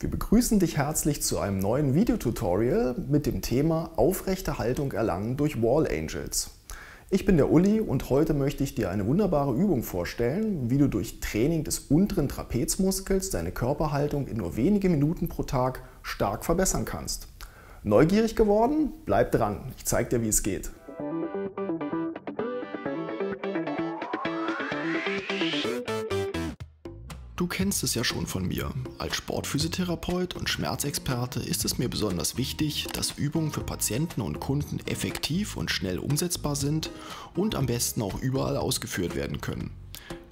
Wir begrüßen dich herzlich zu einem neuen Videotutorial mit dem Thema Aufrechte Haltung erlangen durch Wall Angels. Ich bin der Uli und heute möchte ich dir eine wunderbare Übung vorstellen, wie du durch Training des unteren Trapezmuskels deine Körperhaltung in nur wenige Minuten pro Tag stark verbessern kannst. Neugierig geworden? Bleib dran, ich zeige dir, wie es geht. Du kennst es ja schon von mir. Als Sportphysiotherapeut und Schmerzexperte ist es mir besonders wichtig, dass Übungen für Patienten und Kunden effektiv und schnell umsetzbar sind und am besten auch überall ausgeführt werden können.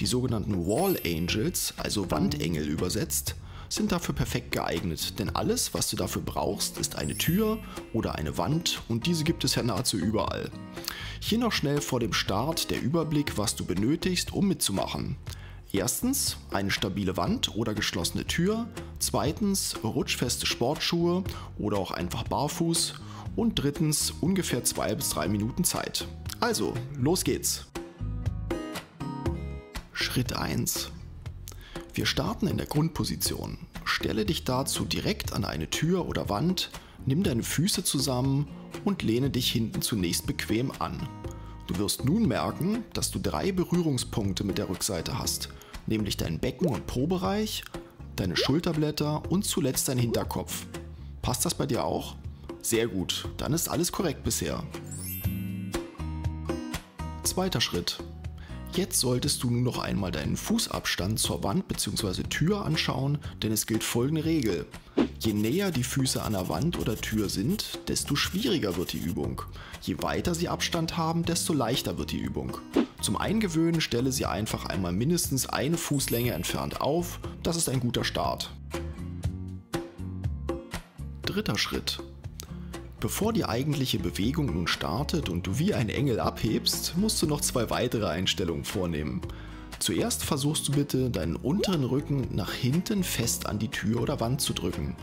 Die sogenannten Wall Angels, also Wandengel übersetzt, sind dafür perfekt geeignet, denn alles, was du dafür brauchst, ist eine Tür oder eine Wand und diese gibt es ja nahezu überall. Hier noch schnell vor dem Start der Überblick, was du benötigst, um mitzumachen. Erstens eine stabile Wand oder geschlossene Tür, zweitens rutschfeste Sportschuhe oder auch einfach barfuß und drittens ungefähr 2 bis 3 Minuten Zeit. Also, los geht's! Schritt 1. Wir starten in der Grundposition. Stelle dich dazu direkt an eine Tür oder Wand, nimm deine Füße zusammen und lehne dich hinten zunächst bequem an. Du wirst nun merken, dass du 3 Berührungspunkte mit der Rückseite hast, nämlich dein Becken- und Po-Bereich, deine Schulterblätter und zuletzt dein Hinterkopf. Passt das bei dir auch? Sehr gut, dann ist alles korrekt bisher. Zweiter Schritt. Jetzt solltest du nun noch einmal deinen Fußabstand zur Wand bzw. Tür anschauen, denn es gilt folgende Regel. Je näher die Füße an der Wand oder Tür sind, desto schwieriger wird die Übung. Je weiter sie Abstand haben, desto leichter wird die Übung. Zum Eingewöhnen stelle sie einfach einmal mindestens eine Fußlänge entfernt auf, das ist ein guter Start. Dritter Schritt. Bevor die eigentliche Bewegung nun startet und du wie ein Engel abhebst, musst du noch 2 weitere Einstellungen vornehmen. Zuerst versuchst du bitte, deinen unteren Rücken nach hinten fest an die Tür oder Wand zu drücken.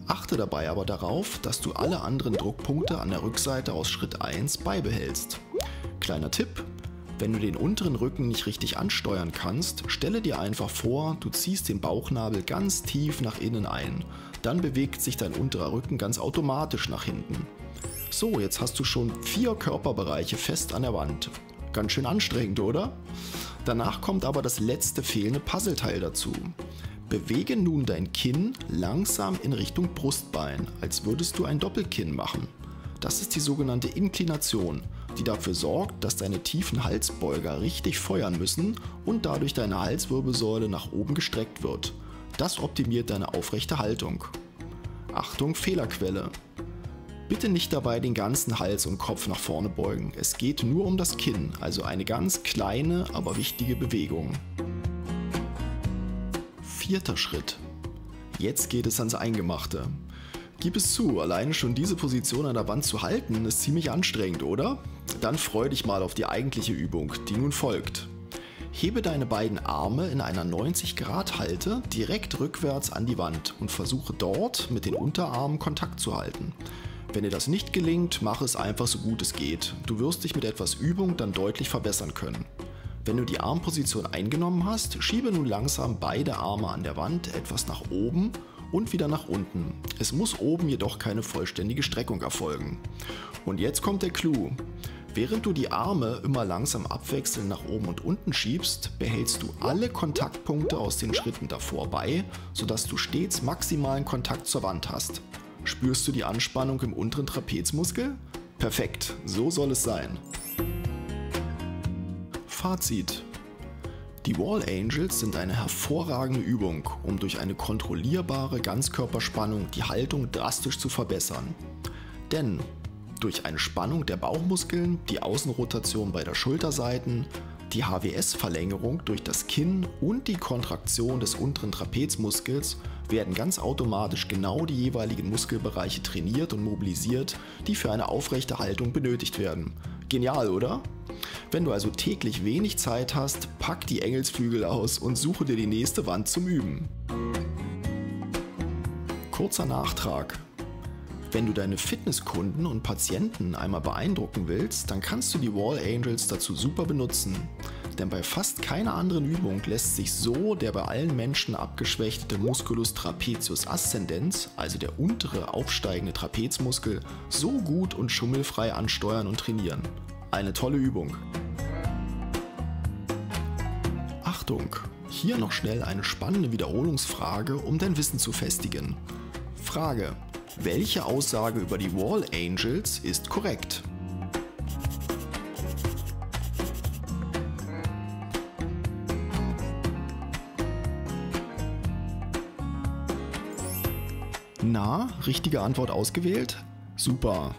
Achte dabei aber darauf, dass du alle anderen Druckpunkte an der Rückseite aus Schritt 1 beibehältst. Kleiner Tipp: Wenn du den unteren Rücken nicht richtig ansteuern kannst, stelle dir einfach vor, du ziehst den Bauchnabel ganz tief nach innen ein. Dann bewegt sich dein unterer Rücken ganz automatisch nach hinten. So, jetzt hast du schon 4 Körperbereiche fest an der Wand. Ganz schön anstrengend, oder? Danach kommt aber das letzte fehlende Puzzleteil dazu. Bewege nun dein Kinn langsam in Richtung Brustbein, als würdest du ein Doppelkinn machen. Das ist die sogenannte Inklination, die dafür sorgt, dass deine tiefen Halsbeuger richtig feuern müssen und dadurch deine Halswirbelsäule nach oben gestreckt wird. Das optimiert deine aufrechte Haltung. Achtung, Fehlerquelle. Bitte nicht dabei den ganzen Hals und Kopf nach vorne beugen. Es geht nur um das Kinn, also eine ganz kleine, aber wichtige Bewegung. Vierter Schritt. Jetzt geht es ans Eingemachte. Gib es zu, alleine schon diese Position an der Wand zu halten, ist ziemlich anstrengend, oder? Dann freu dich mal auf die eigentliche Übung, die nun folgt. Hebe deine beiden Arme in einer 90-Grad-Halte direkt rückwärts an die Wand und versuche dort mit den Unterarmen Kontakt zu halten. Wenn dir das nicht gelingt, mach es einfach so gut es geht. Du wirst dich mit etwas Übung dann deutlich verbessern können. Wenn du die Armposition eingenommen hast, schiebe nun langsam beide Arme an der Wand etwas nach oben und wieder nach unten. Es muss oben jedoch keine vollständige Streckung erfolgen. Und jetzt kommt der Clou. Während du die Arme immer langsam abwechselnd nach oben und unten schiebst, behältst du alle Kontaktpunkte aus den Schritten davor bei, sodass du stets maximalen Kontakt zur Wand hast. Spürst du die Anspannung im unteren Trapezmuskel? Perfekt, so soll es sein. Fazit: Die Wall Angels sind eine hervorragende Übung, um durch eine kontrollierbare Ganzkörperspannung die Haltung drastisch zu verbessern. Denn durch eine Spannung der Bauchmuskeln, die Außenrotation bei der Schulterseiten, die HWS-Verlängerung durch das Kinn und die Kontraktion des unteren Trapezmuskels werden ganz automatisch genau die jeweiligen Muskelbereiche trainiert und mobilisiert, die für eine aufrechte Haltung benötigt werden. Genial, oder? Wenn du also täglich wenig Zeit hast, pack die Engelsflügel aus und suche dir die nächste Wand zum Üben. Kurzer Nachtrag: Wenn du deine Fitnesskunden und Patienten einmal beeindrucken willst, dann kannst du die Wall Angels dazu super benutzen. Denn bei fast keiner anderen Übung lässt sich so der bei allen Menschen abgeschwächte Musculus trapezius ascendens, also der untere aufsteigende Trapezmuskel, so gut und schummelfrei ansteuern und trainieren. Eine tolle Übung. Achtung, hier noch schnell eine spannende Wiederholungsfrage, um dein Wissen zu festigen. Frage: Welche Aussage über die Wall Angels ist korrekt? Na, richtige Antwort ausgewählt? Super!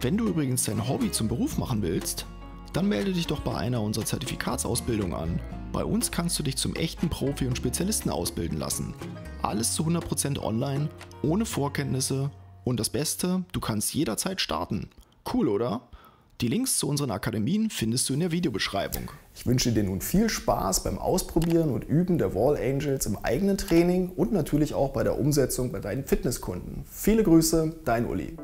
Wenn du übrigens dein Hobby zum Beruf machen willst, dann melde dich doch bei einer unserer Zertifikatsausbildungen an. Bei uns kannst du dich zum echten Profi und Spezialisten ausbilden lassen. Alles zu 100% online, ohne Vorkenntnisse und das Beste, du kannst jederzeit starten. Cool, oder? Die Links zu unseren Akademien findest du in der Videobeschreibung. Ich wünsche dir nun viel Spaß beim Ausprobieren und Üben der Wall Angels im eigenen Training und natürlich auch bei der Umsetzung bei deinen Fitnesskunden. Viele Grüße, dein Uli.